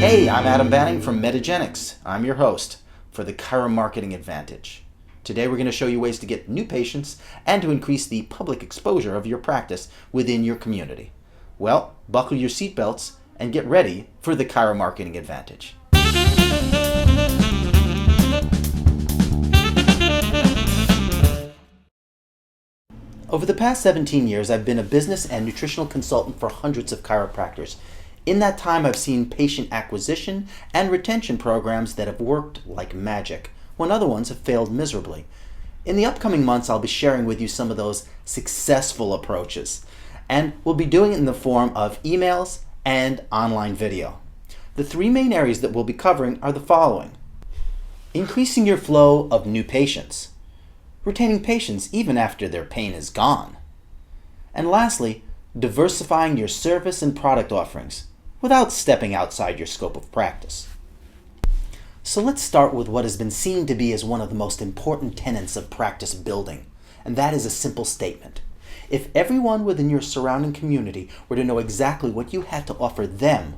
Hey, I'm Adam Banning from Metagenics. I'm your host for the Chiromarketing Advantage. Today we're going to show you ways to get new patients and to increase the public exposure of your practice within your community. Well, buckle your seatbelts and get ready for the Chiromarketing Advantage. Over the past 17 years, I've been a business and nutritional consultant for hundreds of chiropractors. In that time, I've seen patient acquisition and retention programs that have worked like magic, when other ones have failed miserably. In the upcoming months, I'll be sharing with you some of those successful approaches, and we'll be doing it in the form of emails and online video. The three main areas that we'll be covering are the following: increasing your flow of new patients, retaining patients even after their pain is gone, and lastly, diversifying your service and product offerings without stepping outside your scope of practice. So let's start with what has been seen to be as one of the most important tenets of practice building, and that is a simple statement. If everyone within your surrounding community were to know exactly what you had to offer them,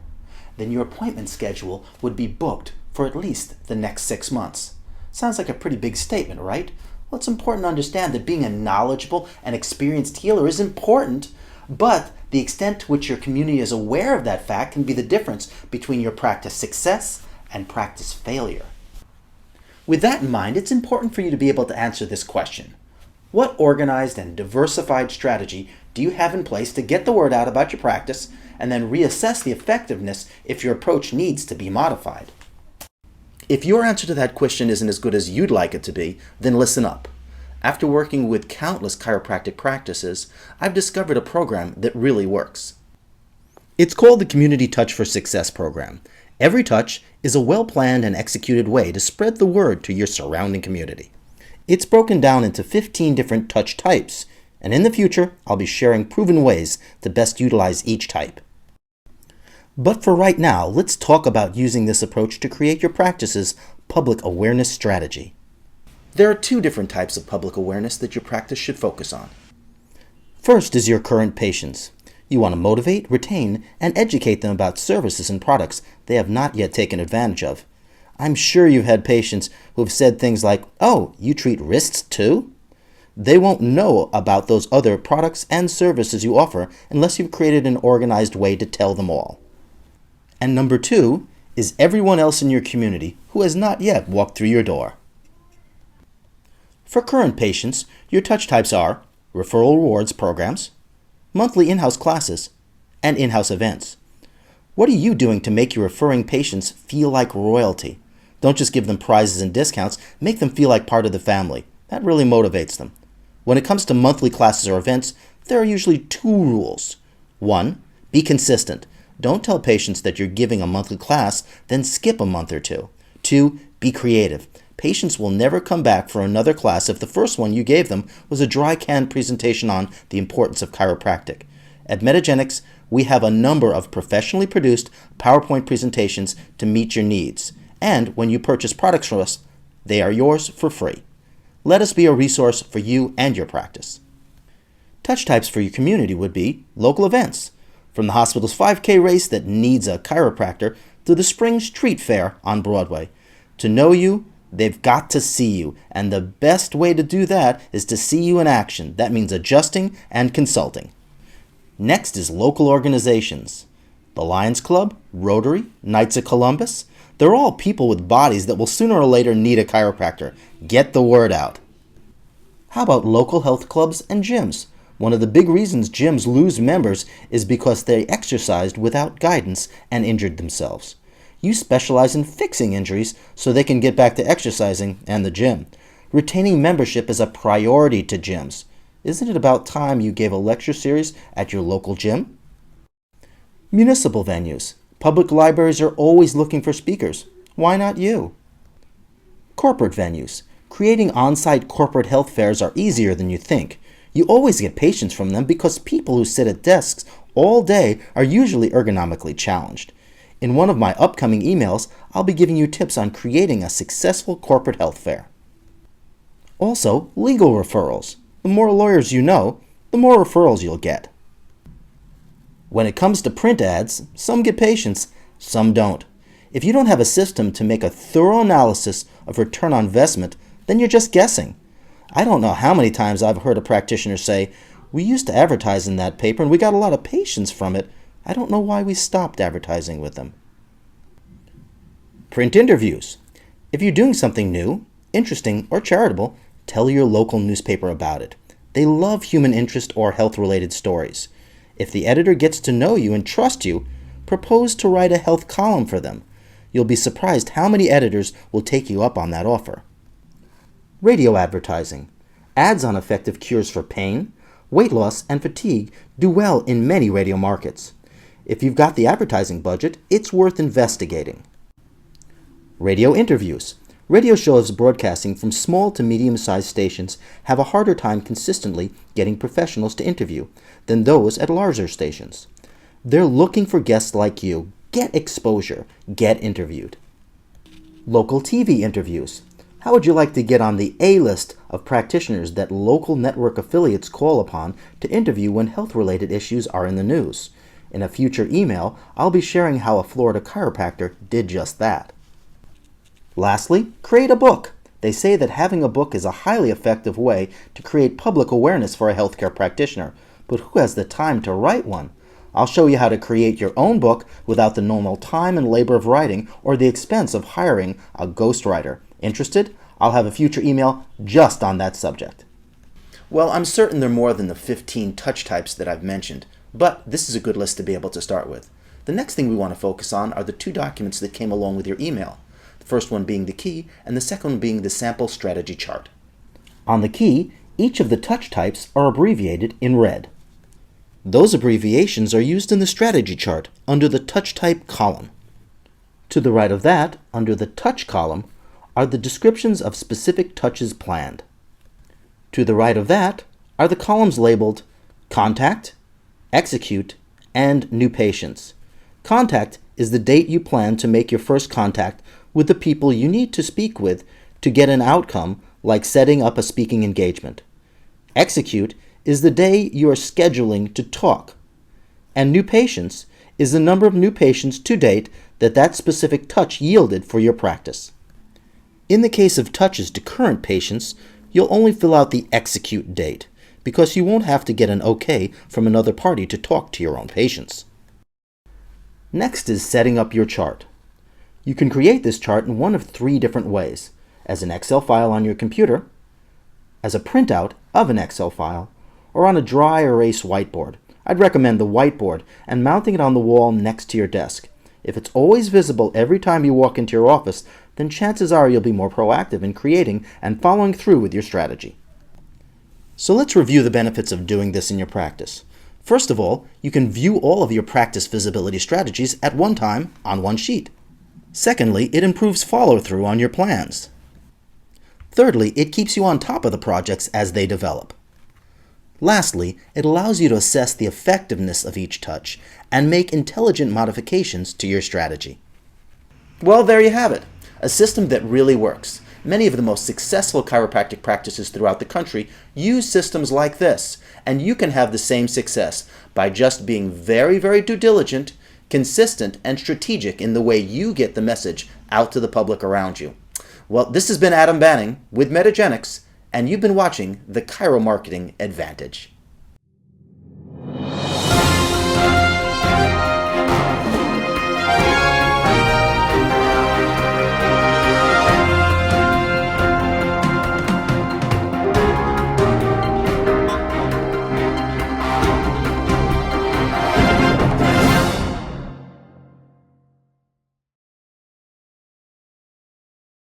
then your appointment schedule would be booked for at least the next 6 months. Sounds like a pretty big statement, right? Well, it's important to understand that being a knowledgeable and experienced healer is important, but the extent to which your community is aware of that fact can be the difference between your practice success and practice failure. With that in mind, it's important for you to be able to answer this question. What organized and diversified strategy do you have in place to get the word out about your practice and then reassess the effectiveness if your approach needs to be modified? If your answer to that question isn't as good as you'd like it to be, then listen up. After working with countless chiropractic practices, I've discovered a program that really works. It's called the Community Touch for Success program. Every touch is a well-planned and executed way to spread the word to your surrounding community. It's broken down into 15 different touch types, and in the future, I'll be sharing proven ways to best utilize each type. But for right now, let's talk about using this approach to create your practice's public awareness strategy. There are two different types of public awareness that your practice should focus on. First is your current patients. You want to motivate, retain, and educate them about services and products they have not yet taken advantage of. I'm sure you've had patients who have said things like, "Oh, you treat wrists too?" They won't know about those other products and services you offer unless you've created an organized way to tell them all. And number two is everyone else in your community who has not yet walked through your door. For current patients, your touch types are referral rewards programs, monthly in-house classes, and in-house events. What are you doing to make your referring patients feel like royalty? Don't just give them prizes and discounts, make them feel like part of the family. That really motivates them. When it comes to monthly classes or events, there are usually two rules. 1, be consistent. Don't tell patients that you're giving a monthly class, then skip a month or two. 2, be creative. Patients will never come back for another class if the first one you gave them was a dry can presentation on the importance of chiropractic. At Metagenics, we have a number of professionally produced PowerPoint presentations to meet your needs. And when you purchase products from us, they are yours for free. Let us be a resource for you and your practice. Touch types for your community would be local events, from the hospital's 5K race that needs a chiropractor to the spring street fair on Broadway. To know you, they've got to see you, and the best way to do that is to see you in action. That means adjusting and consulting. Next is local organizations. The Lions Club, Rotary, Knights of Columbus, they're all people with bodies that will sooner or later need a chiropractor. Get the word out. How about local health clubs and gyms? One of the big reasons gyms lose members is because they exercised without guidance and injured themselves. You specialize in fixing injuries so they can get back to exercising and the gym. Retaining membership is a priority to gyms. Isn't it about time you gave a lecture series at your local gym? Municipal venues. Public libraries are always looking for speakers. Why not you? Corporate venues. Creating on-site corporate health fairs are easier than you think. You always get patients from them because people who sit at desks all day are usually ergonomically challenged. In one of my upcoming emails, I'll be giving you tips on creating a successful corporate health fair. Also, legal referrals. The more lawyers you know, the more referrals you'll get. When it comes to print ads, some get patients, some don't. If you don't have a system to make a thorough analysis of return on investment, then you're just guessing. I don't know how many times I've heard a practitioner say, "We used to advertise in that paper and we got a lot of patients from it. I don't know why we stopped advertising with them." Print interviews. If you're doing something new, interesting, or charitable, tell your local newspaper about it. They love human interest or health-related stories. If the editor gets to know you and trust you, propose to write a health column for them. You'll be surprised how many editors will take you up on that offer. Radio advertising. Ads on effective cures for pain, weight loss, and fatigue do well in many radio markets. If you've got the advertising budget, it's worth investigating. Radio interviews. Radio shows broadcasting from small to medium-sized stations have a harder time consistently getting professionals to interview than those at larger stations. They're looking for guests like you. Get exposure. Get interviewed. Local TV interviews. How would you like to get on the A-list of practitioners that local network affiliates call upon to interview when health-related issues are in the news? In a future email, I'll be sharing how a Florida chiropractor did just that. Lastly, create a book. They say that having a book is a highly effective way to create public awareness for a healthcare practitioner, but who has the time to write one? I'll show you how to create your own book without the normal time and labor of writing or the expense of hiring a ghostwriter. Interested? I'll have a future email just on that subject. Well, I'm certain there are more than the 15 touch types that I've mentioned, but this is a good list to be able to start with. The next thing we want to focus on are the 2 documents that came along with your email. The first one being the key, and the second one being the sample strategy chart. On the key, each of the touch types are abbreviated in red. Those abbreviations are used in the strategy chart under the touch type column. To the right of that, under the touch column, are the descriptions of specific touches planned. To the right of that are the columns labeled Contact, Execute, and New Patients. Contact is the date you plan to make your first contact with the people you need to speak with to get an outcome like setting up a speaking engagement. Execute is the day you are scheduling to talk. And New Patients is the number of new patients to date that specific touch yielded for your practice. In the case of touches to current patients, you'll only fill out the execute date because you won't have to get an okay from another party to talk to your own patients. Next is setting up your chart. You can create this chart in one of 3 different ways: as an Excel file on your computer, as a printout of an Excel file, or on a dry erase whiteboard. I'd recommend the whiteboard and mounting it on the wall next to your desk. If it's always visible every time you walk into your office, then chances are you'll be more proactive in creating and following through with your strategy. So let's review the benefits of doing this in your practice. First of all, you can view all of your practice visibility strategies at one time on one sheet. Secondly, it improves follow-through on your plans. Thirdly, it keeps you on top of the projects as they develop. Lastly, it allows you to assess the effectiveness of each touch and make intelligent modifications to your strategy. Well, there you have it, a system that really works. Many of the most successful chiropractic practices throughout the country use systems like this, and you can have the same success by just being very, very due diligent, consistent, and strategic in the way you get the message out to the public around you. Well, this has been Adam Banning with Metagenics, and you've been watching the Chiro Marketing Advantage.